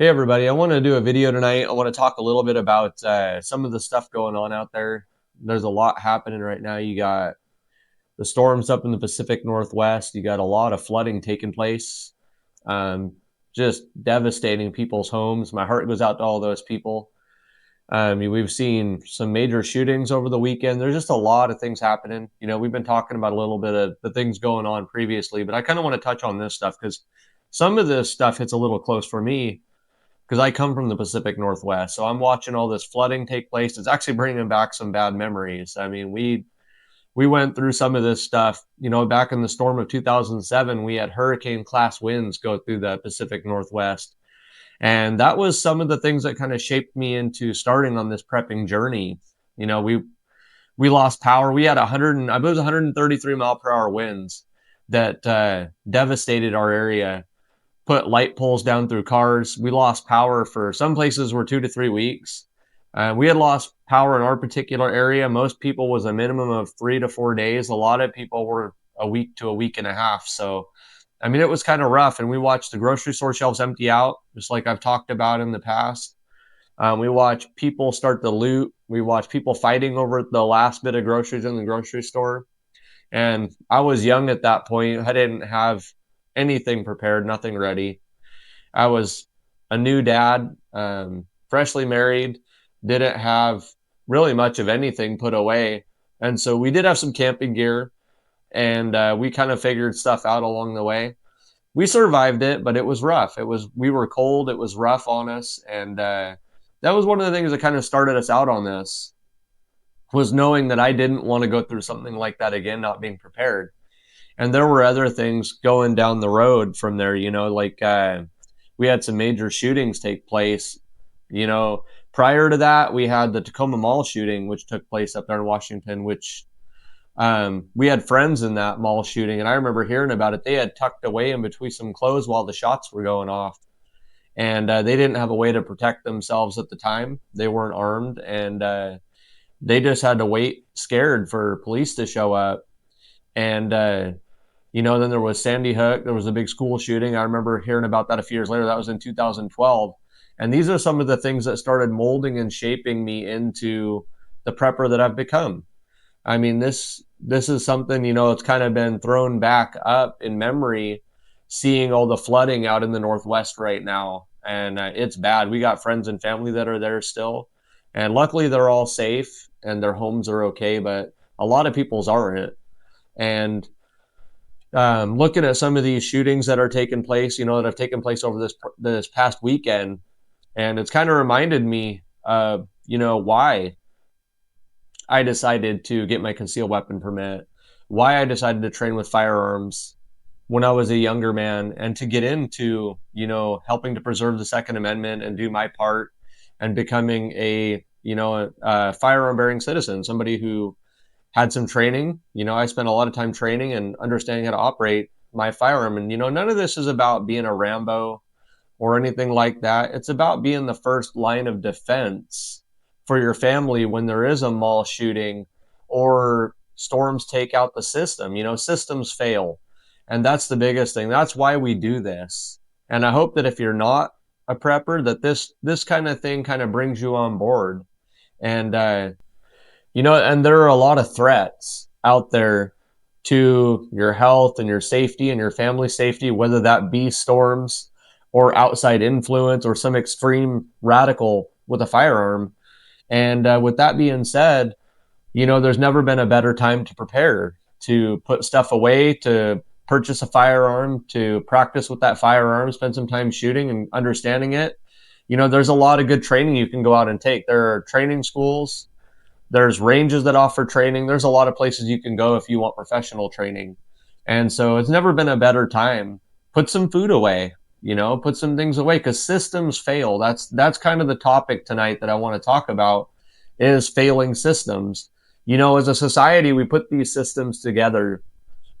Hey everybody, I want to do a video tonight. I want to talk a little bit about some of the stuff going on out there. There's a lot happening right now. You got the storms up in the Pacific Northwest. You got a lot of flooding taking place, um, just devastating people's homes. My heart goes out to all those people. We've seen some major shootings over the weekend. There's just a lot of things happening. We've been talking about a little bit of the things going on previously, but I kind of want to touch on this stuff because some of this stuff hits a little close for me because I come from the Pacific Northwest. So I'm watching all this flooding take place. It's actually bringing back some bad memories. I mean, we went through some of this stuff, back in the storm of 2007, we had hurricane class winds go through the Pacific Northwest. And that was some of the things that kind of shaped me into starting on this prepping journey. You know, we lost power. We had 100, I believe it was 133-mile-per-hour winds that devastated our area, put light poles down through cars. We lost power for some places were 2 to 3 weeks. We had lost power in our particular area. Most people was a minimum of 3 to 4 days. A lot of people were a week to a week and a half. So, I mean, it was kind of rough. And we watched the grocery store shelves empty out, just like I've talked about in the past. We watched people start to loot. We watched people fighting over the last bit of groceries in the grocery store. And I was young at that point. I didn't have anything prepared, nothing ready. I was a new dad, freshly married, didn't have really much of anything put away. And so we did have some camping gear, and we kind of figured stuff out along the way. We survived it, but it was rough. We were cold. It was rough on us. And that was one of the things that kind of started us out on this, was knowing that I didn't want to go through something like that again, not being prepared. And there were other things going down the road from there, like we had some major shootings take place. Prior to that, we had the Tacoma Mall shooting, which took place up there in Washington, which we had friends in that mall shooting. And I remember hearing about it. They had tucked away in between some clothes while the shots were going off. And they didn't have a way to protect themselves at the time. They weren't armed. And they just had to wait scared for police to show up. And then there was Sandy Hook. There was a big school shooting. I remember hearing about that a few years later. That was in 2012. And these are some of the things that started molding and shaping me into the prepper that I've become. I mean, this is something, it's kind of been thrown back up in memory, seeing all the flooding out in the Northwest right now. And it's bad. We got friends and family that are there still. And luckily, they're all safe and their homes are okay. But a lot of people's aren't. And looking at some of these shootings that are taking place, that have taken place over this past weekend, and it's kind of reminded me of why I decided to get my concealed weapon permit, why I decided to train with firearms when I was a younger man, and to get into helping to preserve the Second Amendment and do my part and becoming a firearm bearing citizen, somebody who had some training. I spent a lot of time training and understanding how to operate my firearm. And, none of this is about being a Rambo or anything like that. It's about being the first line of defense for your family when there is a mall shooting or storms take out the system. Systems fail. And that's the biggest thing. That's why we do this. And I hope that if you're not a prepper, that this kind of thing kind of brings you on board. And, and there are a lot of threats out there to your health and your safety and your family safety, whether that be storms or outside influence or some extreme radical with a firearm. And with that being said, there's never been a better time to prepare, to put stuff away, to purchase a firearm, to practice with that firearm, spend some time shooting and understanding it. There's a lot of good training you can go out and take. There are training schools. There's ranges that offer training. There's a lot of places you can go if you want professional training. And so it's never been a better time. Put some food away, put some things away, because systems fail. That's kind of the topic tonight that I want to talk about, is failing systems. As a society, we put these systems together,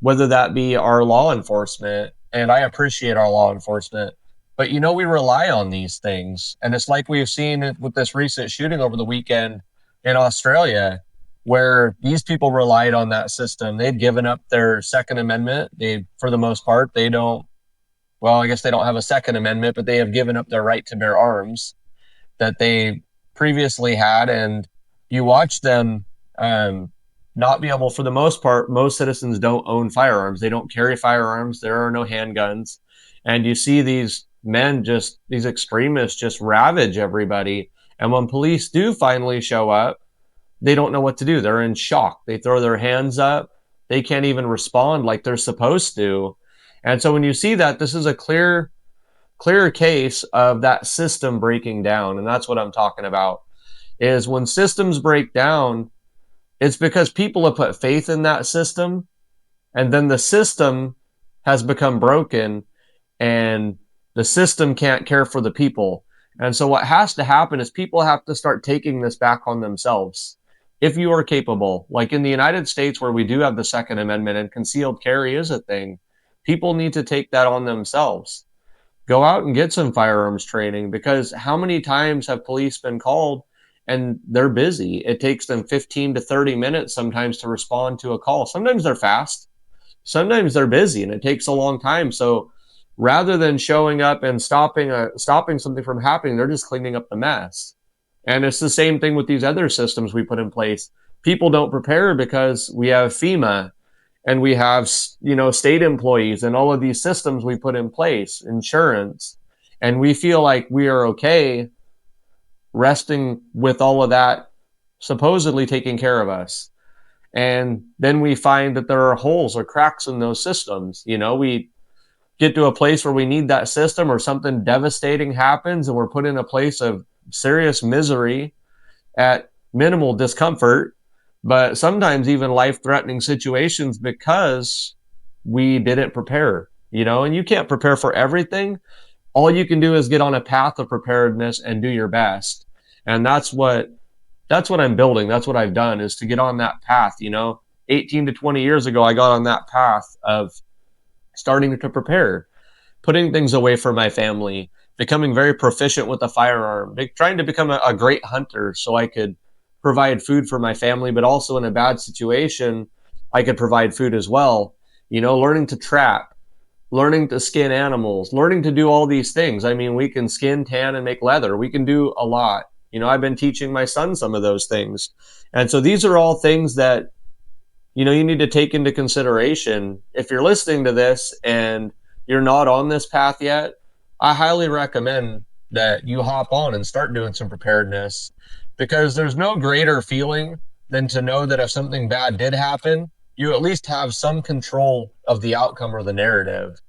whether that be our law enforcement, and I appreciate our law enforcement, but we rely on these things. And it's like we've seen with this recent shooting over the weekend in Australia, where these people relied on that system. They'd given up their Second Amendment. For the most part, they don't well, I guess they don't have a Second Amendment, but they have given up their right to bear arms that they previously had. And you watch them not be able, for the most part, most citizens don't own firearms. They don't carry firearms. There are no handguns. And you see these men, just these extremists, just ravage everybody. And when police do finally show up, they don't know what to do. They're in shock. They throw their hands up. They can't even respond like they're supposed to. And so when you see that, this is a clear case of that system breaking down. And that's what I'm talking about, is when systems break down, it's because people have put faith in that system, and then the system has become broken, and the system can't care for the people. And so what has to happen is people have to start taking this back on themselves. If you are capable, like in the United States, where we do have the Second Amendment and concealed carry is a thing, people need to take that on themselves. Go out and get some firearms training, because how many times have police been called and they're busy? It takes them 15 to 30 minutes sometimes to respond to a call. Sometimes they're fast, sometimes they're busy, and it takes a long time. So rather than showing up and stopping something from happening, they're just cleaning up the mess. And it's the same thing with these other systems we put in place. People don't prepare because we have FEMA and we have, state employees and all of these systems we put in place, insurance, and we feel like we are okay resting with all of that supposedly taking care of us. And then we find that there are holes or cracks in those systems. We get to a place where we need that system, or something devastating happens and we're put in a place of serious misery at minimal discomfort, but sometimes even life-threatening situations, because we didn't prepare. And you can't prepare for everything. All you can do is get on a path of preparedness and do your best. And that's what I'm building. That's what I've done, is to get on that path. 18 to 20 years ago, I got on that path of starting to prepare, putting things away for my family, becoming very proficient with a firearm, trying to become a great hunter so I could provide food for my family, but also in a bad situation, I could provide food as well. Learning to trap, learning to skin animals, learning to do all these things. I mean, we can skin, tan, and make leather. We can do a lot. I've been teaching my son some of those things. And so these are all things that, you need to take into consideration. If you're listening to this and you're not on this path yet, I highly recommend that you hop on and start doing some preparedness, because there's no greater feeling than to know that if something bad did happen, you at least have some control of the outcome or the narrative.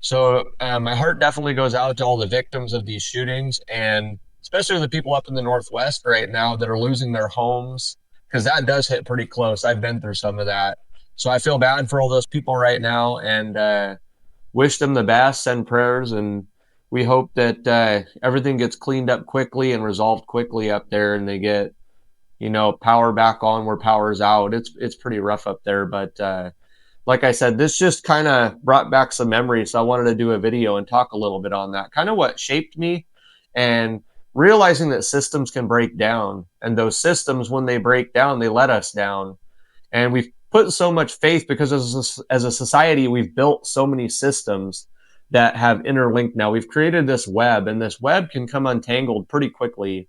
So my heart definitely goes out to all the victims of these shootings, and especially the people up in the Northwest right now that are losing their homes, because that does hit pretty close. I've been through some of that. So I feel bad for all those people right now, and wish them the best, send prayers, and we hope that everything gets cleaned up quickly and resolved quickly up there, and they get, power back on where power's out. It's pretty rough up there, but like I said, this just kind of brought back some memories. So I wanted to do a video and talk a little bit on that, kind of what shaped me, and realizing that systems can break down. And those systems, when they break down, they let us down. And we've put so much faith, because as a society, we've built so many systems that have interlinked now. We've created this web, and this web can come untangled pretty quickly.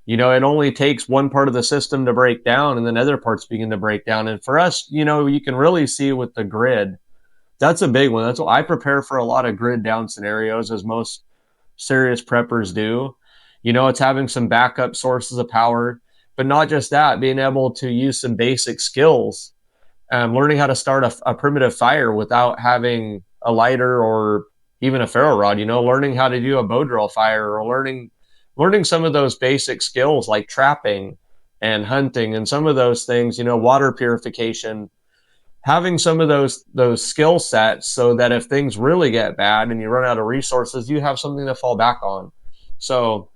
It only takes one part of the system to break down, and then other parts begin to break down. And for us, you can really see with the grid. That's a big one. That's what I prepare for, a lot of grid down scenarios, as most serious preppers do. It's having some backup sources of power, but not just that, being able to use some basic skills, learning how to start a primitive fire without having a lighter or even a ferro rod, learning how to do a bow drill fire, or learning some of those basic skills like trapping and hunting and some of those things, water purification, having some of those skill sets, so that if things really get bad and you run out of resources, you have something to fall back on. So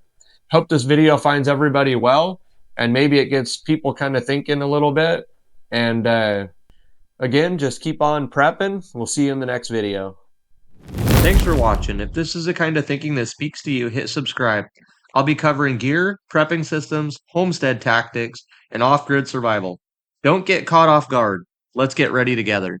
hope this video finds everybody well, and maybe it gets people kind of thinking a little bit. And again, just keep on prepping. We'll see you in the next video. Thanks for watching. If this is the kind of thinking that speaks to you, hit subscribe. I'll be covering gear, prepping systems, homestead tactics, and off-grid survival. Don't get caught off guard. Let's get ready together.